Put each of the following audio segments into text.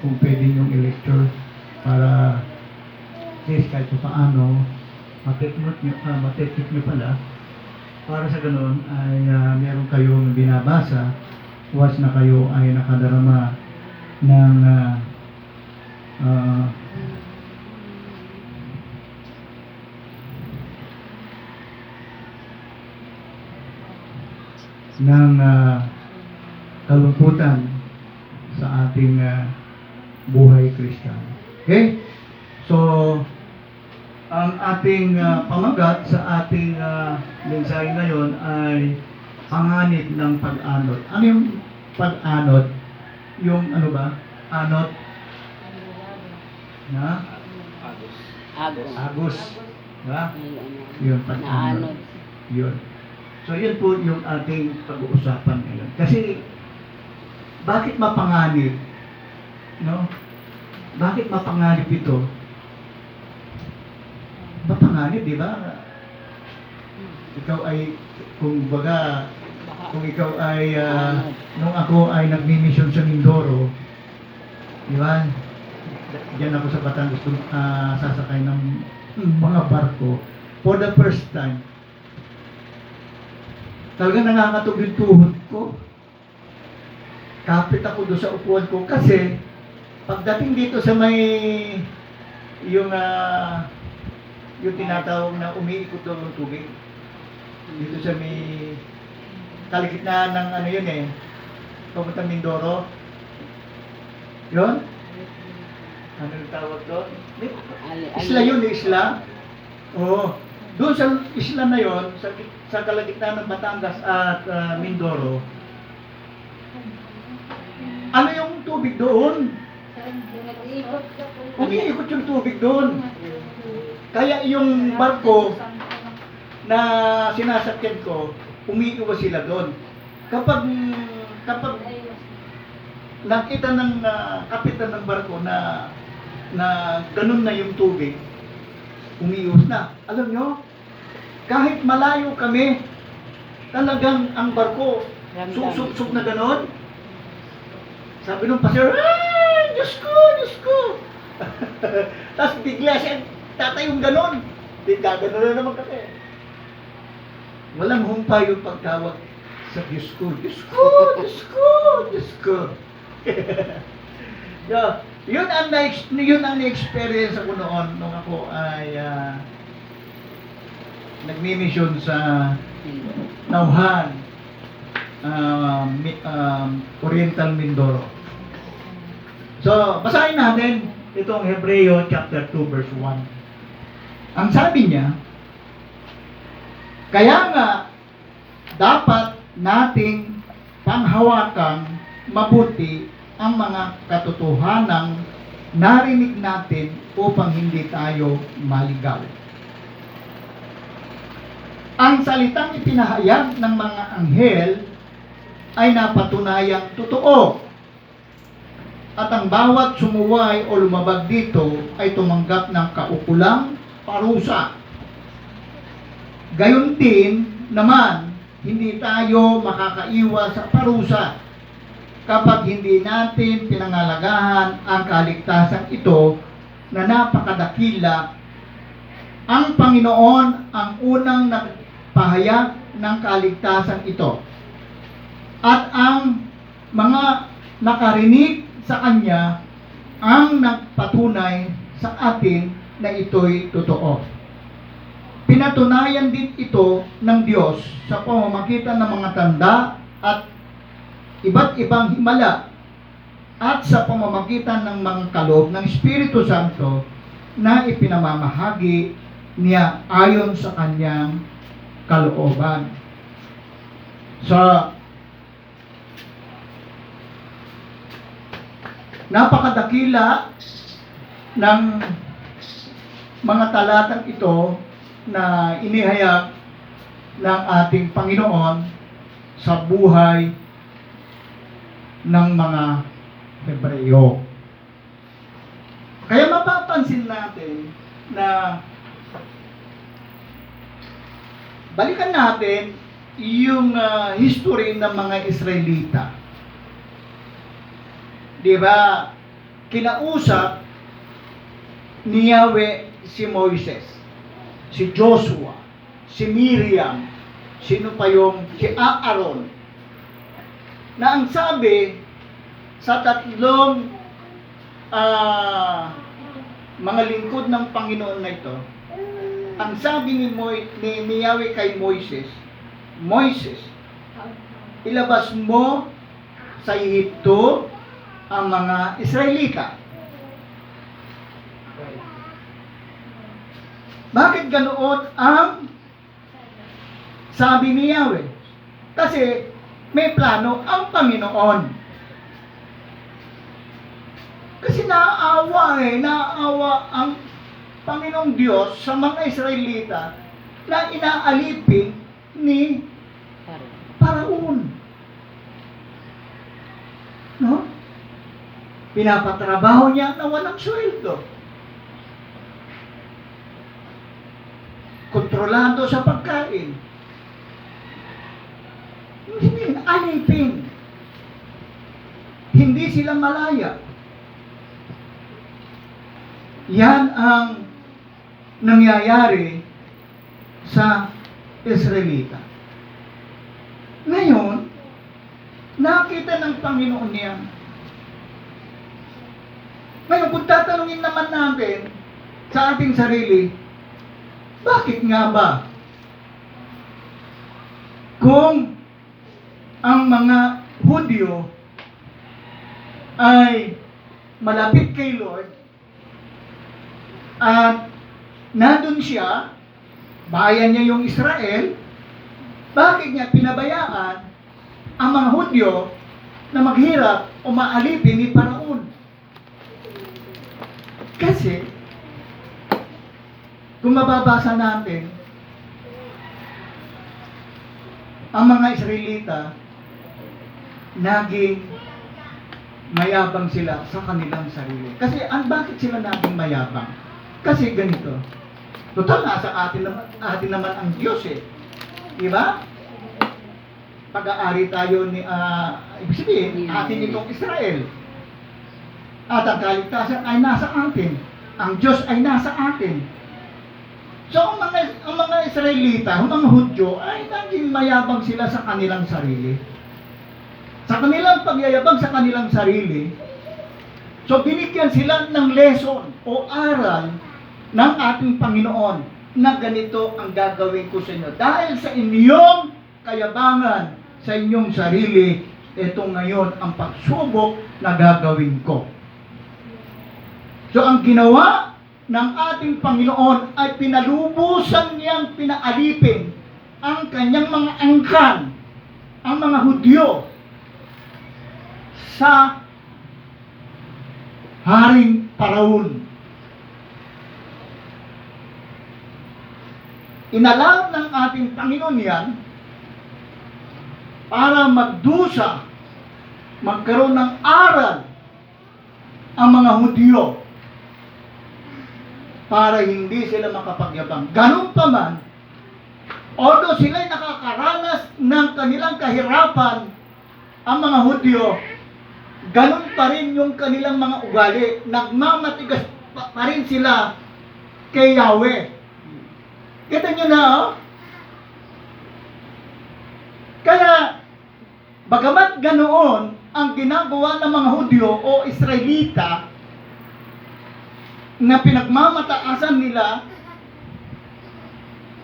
kung pwede yung i-lecture para please kahit pa paano matake nyo pala para sa ganun ay meron kayong binabasa once na kayo ay nakadarama ng kalungkutan sa ating buhay Kristiyano. Okay? So, ang ating pamagat sa ating mensahe ngayon ay panganib ng pag-anod. Ano yung pag-anod? Yung ano ba? Anod? Na? Agos. Ha? Yun, pag-anod. Yun. So, yun po yung ating pag-uusapan ngayon. Kasi, bakit mapanganib? No? Bakit mapanganib ito? Mapanganib, di ba? Ikaw ay, kung ikaw ay, nung ako ay nagmi-mission sa Mindoro, di ba? Diyan ako sa Batangas, sasakay ng mga barko. For the first time, talagang nangangatog yung tuhod ko. Kapit ako doon sa upuan ko kasi pagdating dito sa may yung tinatawag na umiikot daw ng tubig dito sa may kaligitnaan ng ano yun papuntang Mindoro yun? Ano yung tawag doon? Isla yun, isla? Oo. Doon sa isla na yun, sa kalagitnaan ng Batangas at Mindoro, ano yung tubig doon? Umiikot yung tubig doon. Kaya yung barko na sinasakyan ko, umiiwas sila doon. Kapag nakita ng kapitan ng barko na ganun na yung tubig, umiiwas na. Alam nyo, kahit malayo kami, talagang ang barko, suksuk na ganun. Sabi nung pastor, ay, Diyos ko. Tapos bigla siya, tatayong ganon. Di gagano na naman kasi. Walang humpay yung pagtawag sa Diyos ko. Yun ang na-experience ako noon nung ako ay nagmi-mission sa Nauhan, Oriental Mindoro. So, basahin natin itong Hebreo chapter 2 verse 1. Ang sabi niya, kaya nga dapat nating panghawakan mabuti ang mga katotohanang narinig natin upang hindi tayo maligaw. Ang salitang ipinahayag ng mga anghel ay napatunayang totoo. At ang bawat sumuway o lumabag dito ay tumanggap ng kaukulang parusa. Gayon din naman, hindi tayo makakaiwas sa parusa kapag hindi natin pinangalagahan ang kaligtasan ito na napakadakila. Ang Panginoon ang unang nagpahayag ng kaligtasan ito. At ang mga nakarinig sa Kanya ang nagpatunay sa atin na ito'y totoo. Pinatunayan din ito ng Diyos sa pamamagitan ng mga tanda at iba't ibang himala at sa pamamagitan ng mga kaloob ng Espiritu Santo na ipinamamahagi niya ayon sa Kanyang kalooban. Napakadakila ng mga talatang ito na inihayag ng ating Panginoon sa buhay ng mga Hebreo. Kaya mapapansin natin na balikan natin yung history ng mga Israelita. Di ba? kinausap ni Yahweh si Moises, si Joshua, si Miriam, sino pa yung si Aaron, na ang sabi sa tatlong mga lingkod ng Panginoon na ito, ang sabi ni Yahweh kay Moises, Moises, ilabas mo sa Ehipto ang mga Israelita. Bakit ganoon ang sabi ni Yahweh? Kasi may plano ang Panginoon. Kasi naawa ang Panginoong Diyos sa mga Israelita na inaalipin ni Paraon. No? Pinapatrabaho niya na walang sweldo. Kontrolado sa pagkain. Hindi, alipin. Hindi sila malaya. Yan ang nangyayari sa Israelita. Ngayon, nakita ng Panginoon niya. Ngayon, kung tatanungin naman natin sa ating sarili, bakit nga ba? Kung ang mga Hudyo ay malapit kay Lord at nandun siya, bayan niya yung Israel, bakit niya pinabayaan ang mga Hudyo na maghirap o maalipin ni Paraon? Kasi, kung mababasa natin, ang mga Israelita, naging mayabang sila sa kanilang sarili. Kasi, bakit sila naging mayabang? Kasi ganito, total, nasa atin naman ang Diyos eh. Diba? Pag-aari tayo ni, ibig sabihin, atin itong Israel. At ang kaligtasan ay nasa atin. Ang Diyos ay nasa atin. So, ang mga Israelita, ang mga Hudyo, ay naging mayabang sila sa kanilang sarili. Sa kanilang pagyayabang sa kanilang sarili, so binigyan sila ng lesson o aral ng ating Panginoon na ganito ang gagawin ko sa inyo. Dahil sa inyong kayabangan sa inyong sarili, ito ngayon ang pagsubok na gagawin ko. So, ang ginawa ng ating Panginoon ay pinalubusan niyang pinaalipin ang kanyang mga angkan, ang mga Hudyo, sa Haring Paraon. Inallow ng ating Panginoon yan para magdusa, magkaroon ng aral ang mga Hudyo para hindi sila makapagyabang. Ganun pa man, although sila'y nakakaranas ng kanilang kahirapan, ang mga Hudyo, ganun pa rin yung kanilang mga ugali. Nagmamatigas pa rin sila kay Yahweh. Kita nyo na, oh? Kaya, bagamat ganoon ang ginagawa ng mga Hudyo o Israelita, na pinagmamataasan nila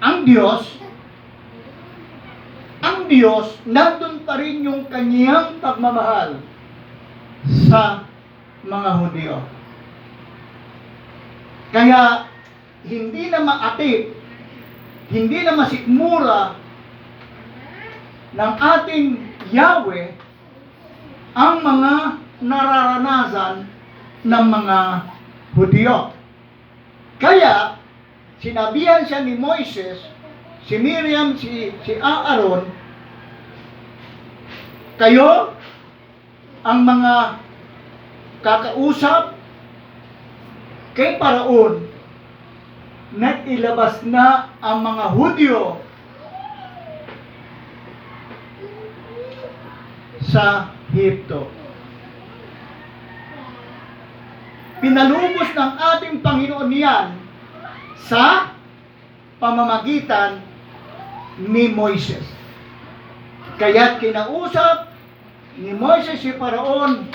ang Diyos, nandun pa rin yung kanyang pagmamahal sa mga Hudyo. Kaya, hindi na maatid, hindi na masikmura ng ating Yahweh ang mga nararanasan ng mga Hudyo. Kaya, sinabihan siya ni Moises, si Miriam, si Aaron, kayo, ang mga kakausap kay Paraon, nag-ilabas na ang mga Hudyo sa Ehipto. Pinalubos ng ating Panginoon yan sa pamamagitan ni Moises. Kaya't kinausap ni Moises si Paraon,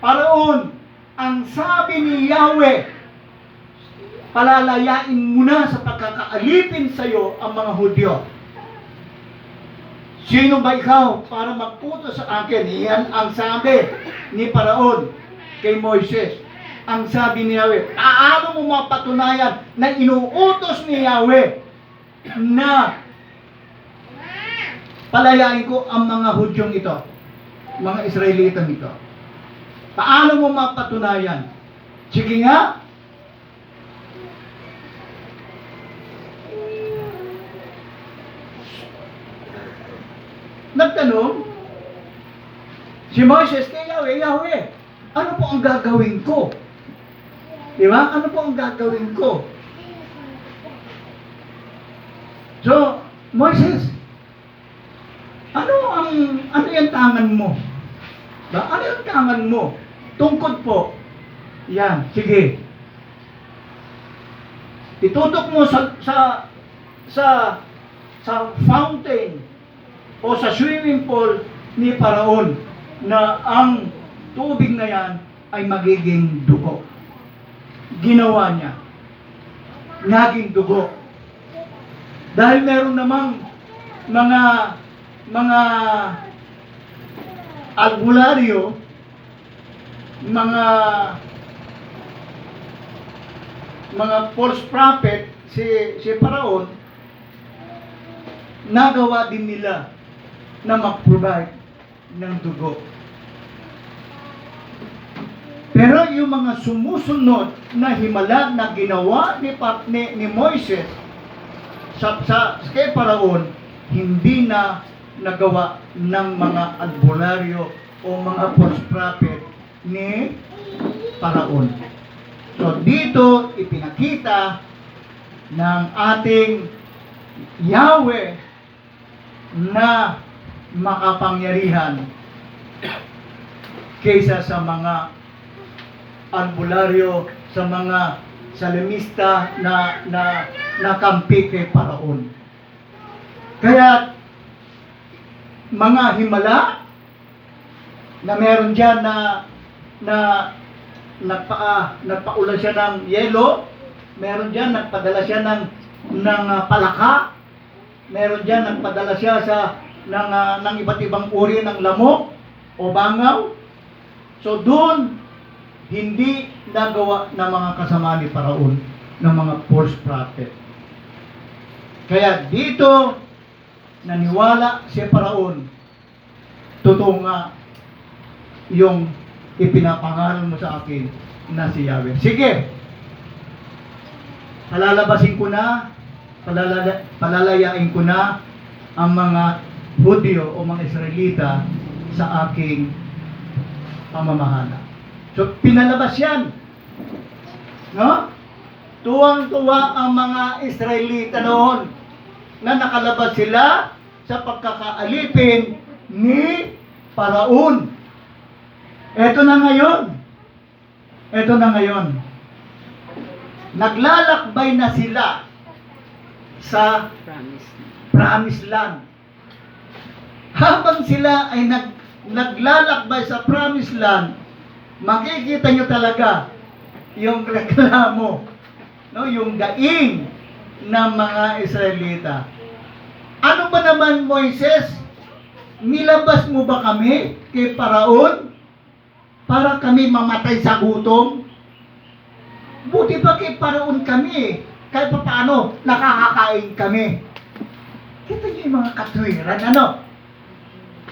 Paraon, ang sabi ni Yahweh, palalayain mo na sa pagkakaalipin sa iyo ang mga Hudyo. Sino ba ikaw para magputo sa akin? Iyan ang sabi ni Paraon kay Moises. Ang sabi ni Yahweh, paano mo mapatunayan na inuutos ni Yahweh na palayain ko ang mga Hudyong ito, mga Israelitang ito? Paano mo mapatunayan? Sige nga. Nagtanong si Moises kay Yahweh, Yahweh, ano po ang gagawin ko? Di ba? Ano po ang gagawin ko? So, Moises, ano yung tangan mo? Ano yung tangan mo? Tungkod po. Yan, sige. Itutok mo sa fountain o sa swimming pool ni Paraon na ang tubig na yan ay magiging dugo. Ginawa niya. Naging dugo. Dahil meron namang mga albularyo, mga false prophet, si Paraon, nagawa din nila na mag-provide ng dugo. Pero yung mga sumusunod na himala na ginawa ni Moises kay Paraon, hindi na nagawa ng mga albularyo o mga false prophet ni Paraon. So dito ipinakita ng ating Yahweh na makapangyarihan kaysa sa mga albularyo, sa mga salimista na kampi kay Paraon. Kaya mga himala na meron dyan na nagpaula siya ng yelo, meron dyan nagpadala siya ng palaka, meron dyan nagpadala siya ng iba't ibang uri ng lamok o bangaw. So doon hindi nagawa ng mga kasama ni Paraon ng mga false prophet. Kaya dito naniwala si Paraon, totoo nga yung ipinapangalan mo sa akin na si Yahweh. Sige, palalabasin ko na, palalayain ko na ang mga Hudyo o mga Israelita sa aking pamamahala. So, pinalabas yan. No? Tuwang-tuwa ang mga Israelita noon na nakalabas sila sa pagkakaalipin ni Paraon. Ito na ngayon. Naglalakbay na sila sa Promised Land. Habang sila ay naglalakbay sa Promised Land, makikita nyo talaga yung reklamo, no? Yung daing ng mga Israelita. Ano ba naman, Moises? Nilabas mo ba kami kay Paraon para kami mamatay sa gutom? Buti ba kay Paraon kami? Kahit pa paano, nakakakain kami. Kita niyo yung mga katwiran, ano?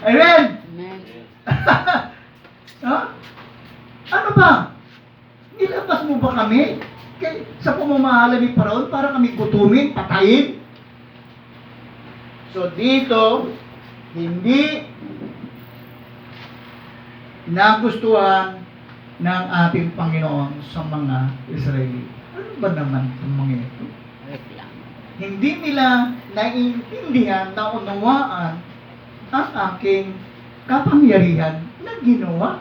Amen? Amen. Huh? Ano ba? Nilabas mo ba kami sa pamamahala ni Paraon para kami gutumin, patayin? So dito, hindi nagustuhan ng ating Panginoon sa mga Israeli. Ano ba naman ang mga ito? Hindi nila naiintindihan, naunawaan ang aking kapangyarihan na ginawa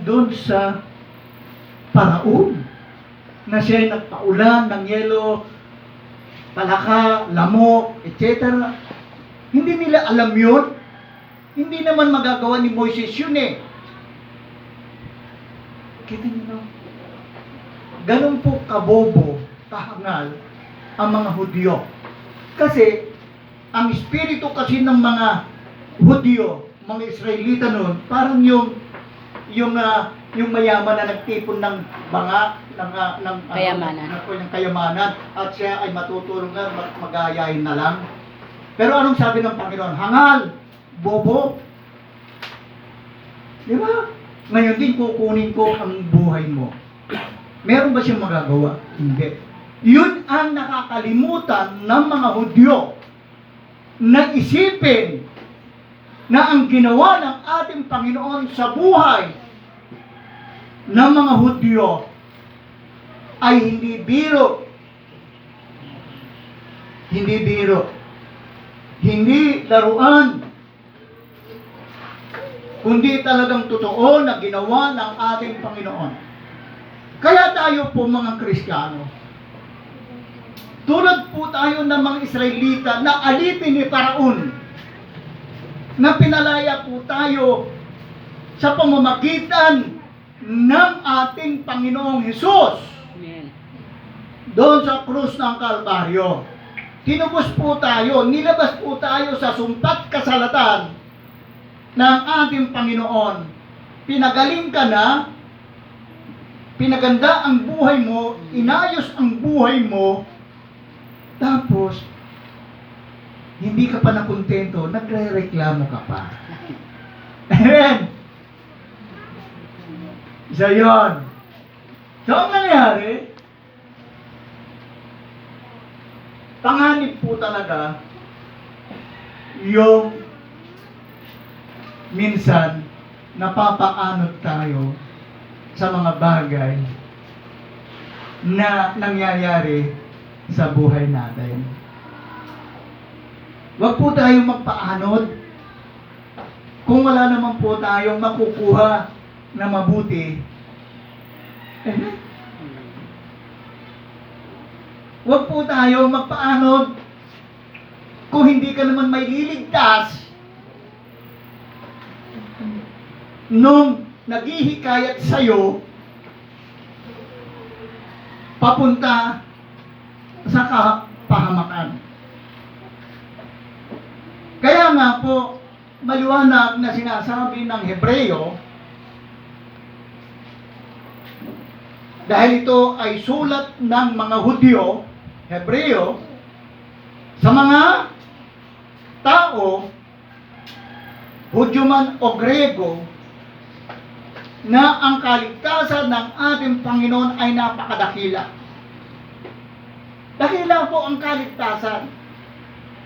doon sa Paraon na siya'y nagpaulan ng yelo, palaka, lamok, etc. Hindi nila alam yun. Hindi naman magagawa ni Moises yun eh. Kita niyo no? Ganun po kabobo, kahangal ang mga Hudyo. Kasi, ang espiritu kasi ng mga Hudyo, mga Israelita noon, parang yung mayaman na nagtipon ng banga, ng kayamanan, at siya ay matutulong na magayahin na lang. Pero anong sabi ng Panginoon? Hangal, bobo. Di ba? Ngayon din kukunin ko ang buhay mo. Meron ba siyang magagawa? Hindi. Yun ang nakakalimutan ng mga Hudyo na isipin na ang ginawa ng ating Panginoon sa buhay ng mga Hudyo ay hindi biro. Hindi biro. Hindi laruan. Kundi talagang totoo na ginawa ng ating Panginoon. Kaya tayo po mga Kristiyano, tulad po tayo ng mga Israelita na alipin ni Paraon, na pinalaya po tayo sa pamamagitan ng ating Panginoong Hesus. Amen. Doon sa krus ng Kalbaryo. Tinubos po tayo, nilabas po tayo sa sumpat kasalatan ng ating Panginoon. Pinagaling ka na, pinaganda ang buhay mo, inayos ang buhay mo, tapos, hindi ka pa nakontento, nagre-reklamo ka pa. Amen! So, yun. So, ang nangyari, panganib po talaga yung minsan napapaanod tayo sa mga bagay na nangyayari sa buhay natin. Huwag po tayong magpaanod kung wala naman po tayong makukuha na mabuti. Huwag po tayong magpaanod kung hindi ka naman may liligtas nung naghihikayat sa'yo papunta sa kapahamakan. Kaya nga po, maliwanag na sinasabi ng Hebreo, dahil ito ay sulat ng mga Hudyo, Hebreo, sa mga tao, Hudyo man o Grego, na ang kaligtasan ng ating Panginoon ay napakadakila. Dakila po ang kaligtasan.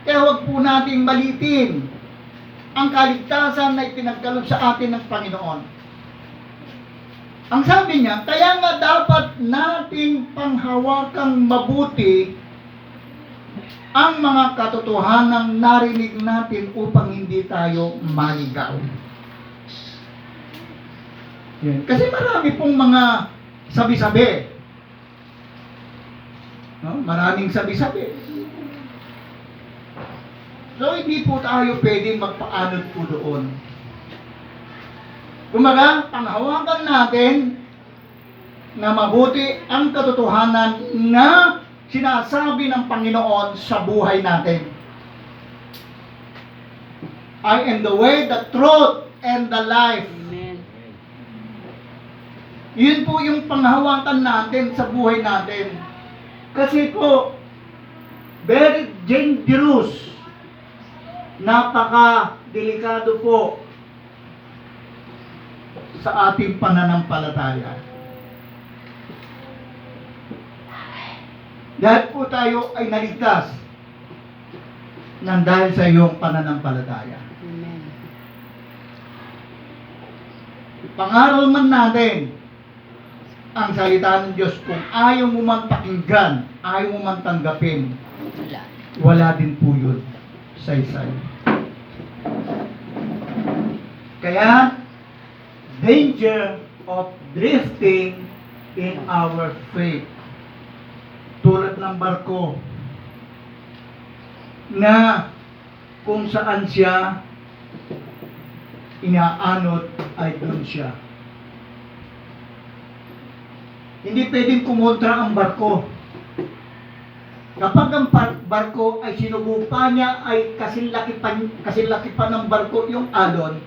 Kaya huwag po nating malitin ang kaligtasan na ipinagkaloob sa atin ng Panginoon. Ang sabi niya, kaya nga dapat nating panghawakang mabuti ang mga katotohanang narinig natin upang hindi tayo maligaw. Yan. Kasi marami pong mga sabi-sabi. No? Maraming sabi-sabi. So, hindi po tayo pwedeng magpaanod po doon. Kumaga, panghawakan natin na mabuti ang katotohanan na sinasabi ng Panginoon sa buhay natin. I am the way, the truth, and the life. Amen. Yun po yung panghawakan natin sa buhay natin. Kasi po, very dangerous. Napaka-delikado po sa ating pananampalataya. Dahil po tayo ay naligtas nang dahil sa iyong pananampalataya. Amen. Pangaral man natin ang salita ng Diyos, kung ayaw mo man pakinggan, ayaw mo man tanggapin, Wala. wala din po yun. Saysay. Kaya, danger of drifting in our faith. Tulad ng barko na kung saan siya inaanod ay doon siya. Hindi pwedeng kumontra ang barko. Kapag ang barko ay sinugupa niya ay kasilaki pa ng barko yung alon,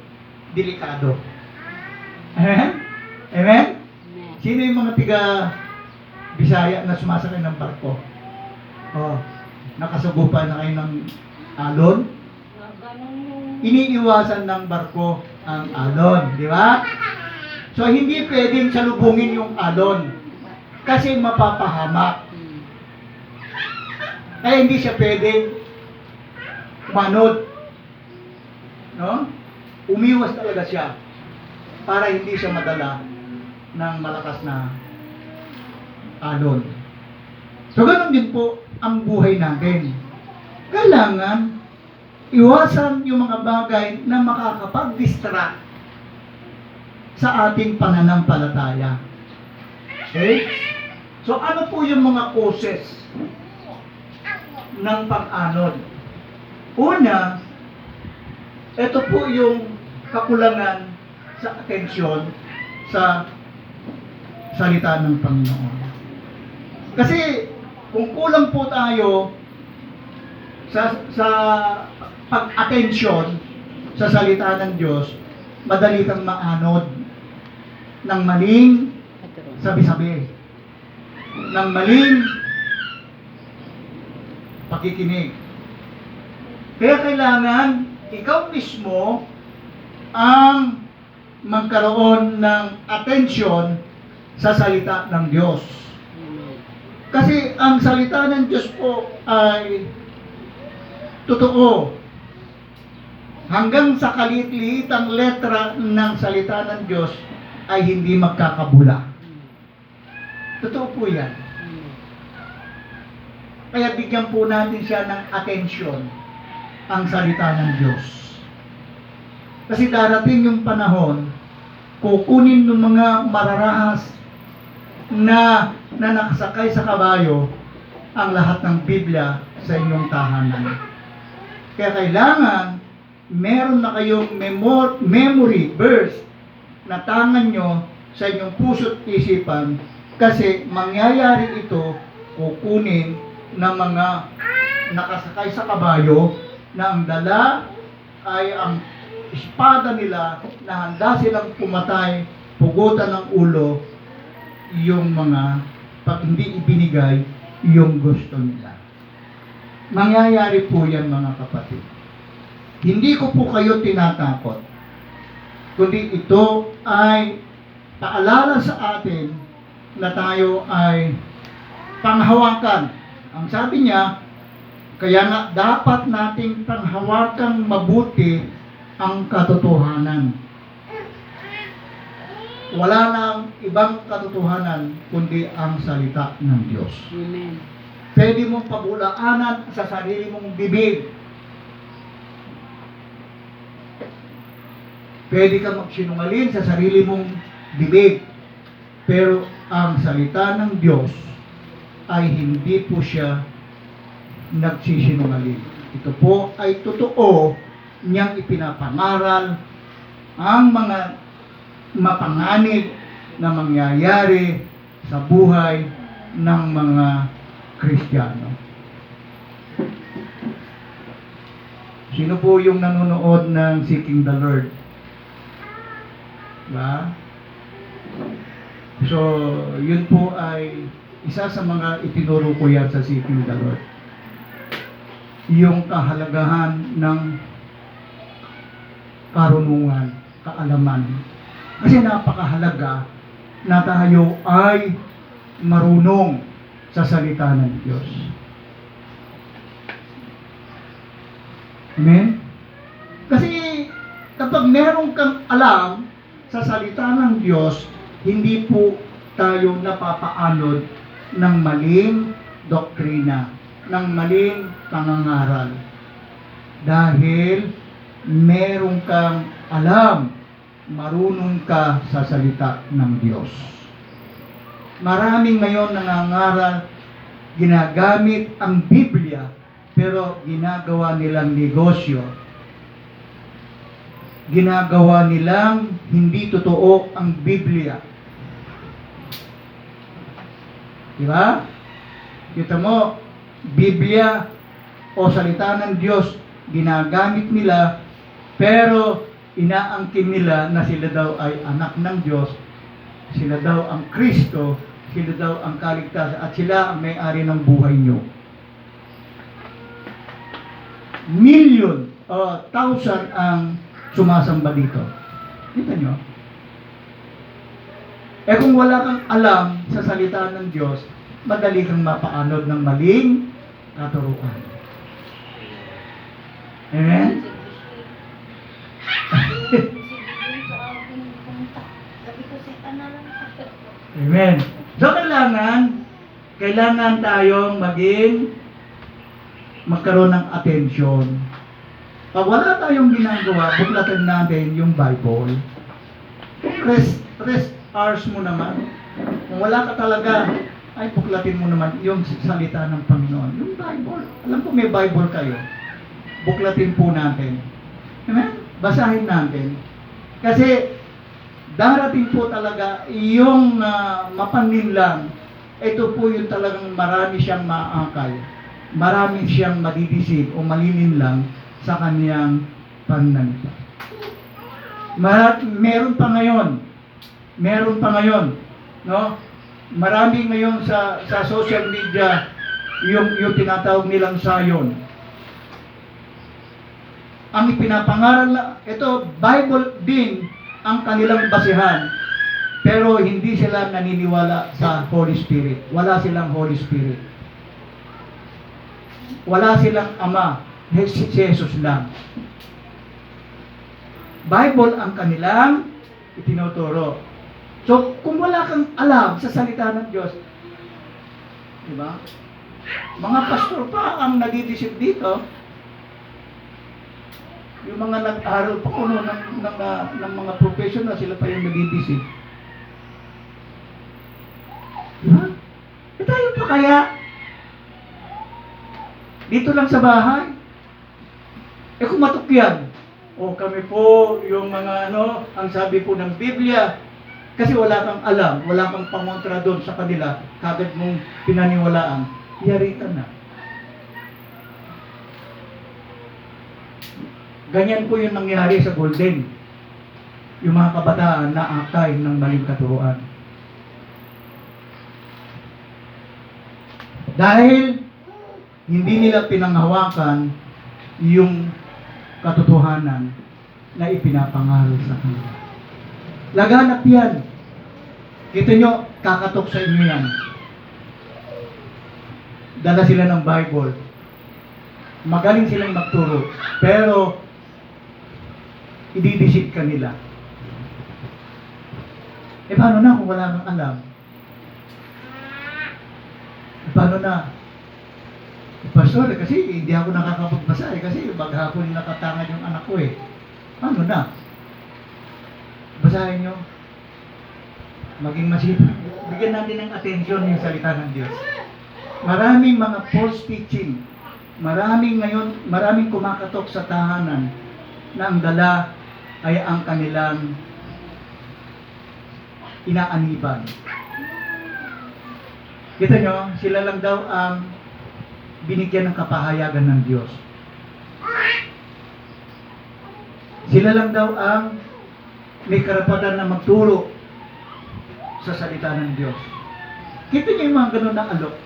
delikado. Amen? Amen? Sino yung mga tiga Bisaya na sumasakay ng barko? Oh, nakasugupa na kayo ng alon? Iniiwasan ng barko ang alon, di ba? So hindi pwedeng salubungin yung alon kasi mapapahamak. Kaya hindi siya pwedeng manod. No? Umiwas talaga siya para hindi siya madala ng malakas na alon. So ganoon din po ang buhay natin. Kailangan iwasan yung mga bagay na makakapag-distract sa ating pananampalataya. Okay? So ano po yung mga causes ng pag-anod? Una, ito po yung kakulangan sa atensyon sa salita ng Panginoon. Kasi kung kulang po tayo sa pag-atensyon sa salita ng Diyos, madali kang maanod ng maling sabi-sabi, ng maling pakikinig. Kaya kailangan ikaw mismo ang magkaroon ng atensyon sa salita ng Diyos. Kasi ang salita ng Diyos po ay totoo. Hanggang sa kalit-liitang letra ng salita ng Diyos ay hindi magkakabula. Totoo po yan. Kaya bigyan po natin siya ng atensyon ang salita ng Diyos. Kasi darating yung panahon, kukunin ng mga mararahas na nakasakay sa kabayo ang lahat ng Biblia sa inyong tahanan. Kaya kailangan meron na kayong memory verse na tangan nyo sa inyong puso't isipan kasi mangyayari ito kukunin ng mga nakasakay sa kabayo na ang dala ay ang espada nila na handa silang pumatay, pugutan ng ulo yung mga pag hindi ibinigay yung gusto nila. Mangyayari po yan mga kapatid. Hindi ko po kayo tinatakot, kundi ito ay paalala sa atin na tayo ay panghawakan. Ang sabi niya, kaya nga dapat nating panghawakan mabuti ang katotohanan. Wala nang ibang katotohanan kundi ang salita ng Diyos. Amen. Pwede mong pabulaanan sa sarili mong bibig. Pwede kang magsinungaling sa sarili mong bibig. Pero ang salita ng Diyos ay hindi po siya nagsisinungaling. Ito po ay totoo niyang ipinapangaral ang mga mapanganib na mangyayari sa buhay ng mga Kristiyano. Sino po yung nanonood ng Seeking the Lord? Diba? So, yun po ay isa sa mga itinuro ko yan sa Seeking the Lord. Yung kahalagahan ng karunungan, kaalaman. Kasi napakahalaga na tayo ay marunong sa salita ng Diyos. Amen? Kasi kapag meron kang alam sa salita ng Diyos, hindi po tayo napapaanod ng maling doktrina, ng maling pangangaral. Dahil meron kang alam, marunong ka sa salita ng Diyos. Maraming ngayon nangangaral, ginagamit ang Biblia, pero ginagawa nilang negosyo. Ginagawa nilang hindi totoo ang Biblia. Diba? Kita mo, Biblia o salita ng Diyos, ginagamit nila, pero inaangkin nila na sila daw ay anak ng Diyos, sila daw ang Kristo, sila daw ang kaligtasan, at sila ang may-ari ng buhay nyo. Million o thousand ang sumasamba dito. Kita nyo? Eh kung wala kang alam sa salita ng Diyos, madali kang mapaanod ng maling katuruan. Amen? Amen. So kailangan tayong magkaroon ng atensyon. Pag wala tayong ginagawa, buklatan natin yung Bible. Rest hours mo naman. Kung wala ka talaga, ay buklatin mo naman yung salita ng Panginoon. Yung Bible. Alam ko may Bible kayo. Buklatin po natin. Amen? Basahin natin. Kasi darating po talaga yung mapanlinlang. Ito po yung talagang marami siyang maakay. Marami siyang madidisip o malilinlang sa kaniyang pananalita. Meron pa ngayon, no? Marami ngayon sa social media yung tinatawag nilang sayon. Ang ipinapangaral, ito Bible din ang kanilang basihan, pero hindi sila naniniwala sa Holy Spirit. Wala silang Holy Spirit. Wala silang Ama, si Jesus lang. Bible ang kanilang itinuturo. So, kung wala kang alam sa salita ng Diyos, di ba? Mga pastor pa ang nadidisip dito. Yung mga nag-aral pa kuno ng mga professional, sila pa yung nadidisip. Di ba? E tayo pa kaya? Dito lang sa bahay. Eh kung matukyan, o kami po, yung mga ang sabi po ng Biblia, kasi wala kang alam, wala kang pangontra doon sa kanila, kagad mong pinaniwalaan, yari ka na. Ganyan po yung nangyari sa Golden. Yung mga kabataan na akay ng maling katuruan. Dahil hindi nila pinanghawakan yung katotohanan na ipinapangaral sa kanila. Laganap yan. Kita nyo, kakatok sa inyo yan. Dala sila ng Bible. Magaling silang magturo. Pero, ididisip ka nila. Eh, paano na kung wala kang alam? Paano na? Pastor, kasi hindi ako nakakapagbasa kasi maghapon nakatangan yung anak ko eh. Paano na? Basahin nyo. Maging masipag. Bigyan natin ng atensyon yung salita ng Diyos. Maraming mga false teaching. Maraming kumakatok sa tahanan na ang dala ay ang kanilang inaaniban. Kita nyo, sila lang daw ang binigyan ng kapahayagan ng Diyos. Sila lang daw ang may karapatan na magturo sa salita ng Diyos. Kita niyo yung mga ganun na alok.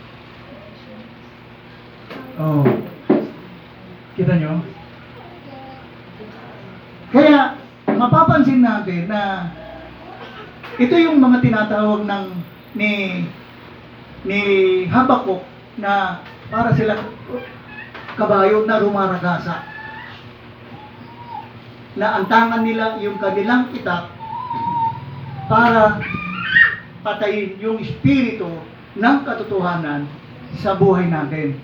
Oh. Kita niyo? Kaya, mapapansin natin na ito yung mga tinatawag ni Habakuk na para silang kabayo na rumaragasa. Na ang tangan nila yung kanilang itak para patayin yung espiritu ng katotohanan sa buhay natin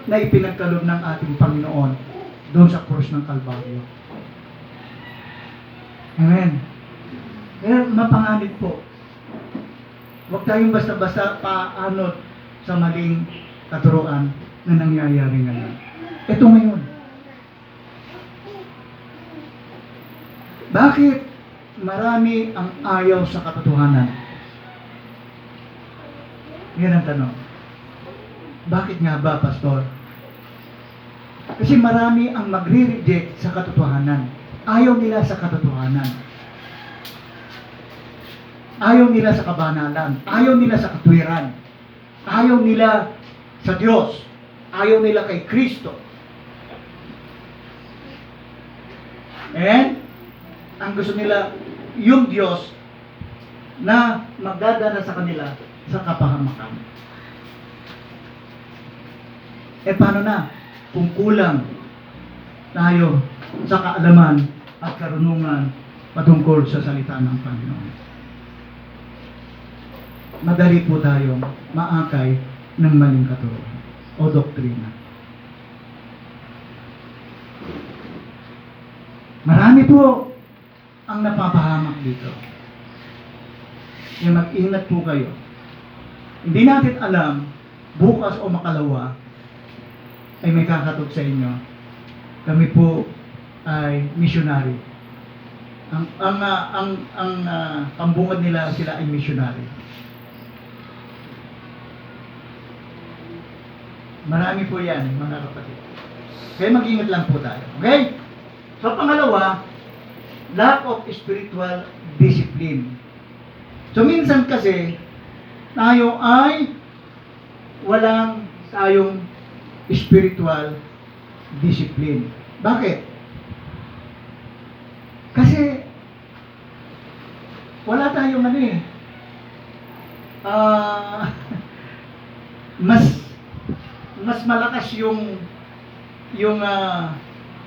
na ipinagkaloob ng ating Panginoon doon sa krus ng Kalbaryo. Amen. Pero mapanganib po. Huwag tayong basta-basta paanot sa maling katuruan na nangyayari ngayon. Ito ngayon. Bakit marami ang ayaw sa katotohanan? Yan ang tanong. Bakit nga ba, Pastor? Kasi marami ang magre-reject sa katotohanan. Ayaw nila sa katotohanan. Ayaw nila sa kabanalan. Ayaw nila sa katwiran. Ayaw nila sa Diyos. Ayaw nila kay Kristo. And ang gusto nila, yung Diyos na magdadala sa kanila sa kapahamakan. Paano na kung kulang tayo sa kaalaman at karunungan patungkol sa salita ng Panginoon? Madali po tayong maakay ng maling katuruan o doktrina. Marami po ang napapahamak dito. Kaya mag-ingat po kayo. Hindi natin alam, bukas o makalawa, ay may kakatok sa inyo. Kami po ay missionary. Ang pambungad nila, sila ay missionary. Marami po yan, mga kapatid. Kaya mag-ingat lang po tayo. Okay? So, pangalawa, lack of spiritual discipline. So, minsan kasi, tayo ay walang tayong spiritual discipline. Bakit? Kasi, wala tayong mas malakas yung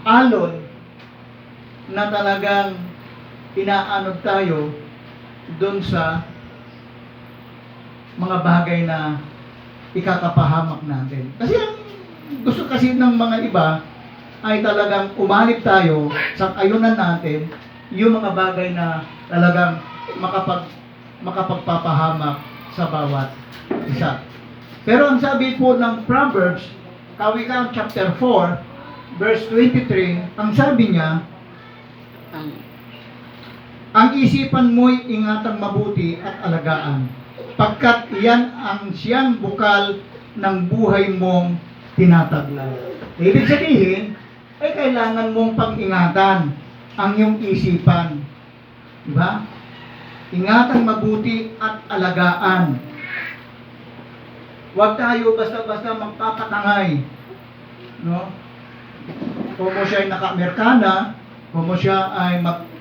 alon na talagang inaanod tayo doon sa mga bagay na ikakapahamak natin. Kasi ang gusto kasi ng mga iba ay talagang umanib tayo sa ayunan natin yung mga bagay na talagang makapagpapahamak sa bawat isa. Pero ang sabi po ng Proverbs, Kawikaan chapter 4, verse 23, ang sabi niya, ang isipan mo'y ingatang mabuti at alagaan, pagkat iyan ang siyang bukal ng buhay mong tinataglay. Ibig sabihin, ay kailangan mong pag-ingatan ang iyong isipan. Diba? Ingatan mabuti at alagaan. Huwag tayo basta-basta magpapatangay. No? Kung mo siya ay naka-Amerikana, kung mo siya ay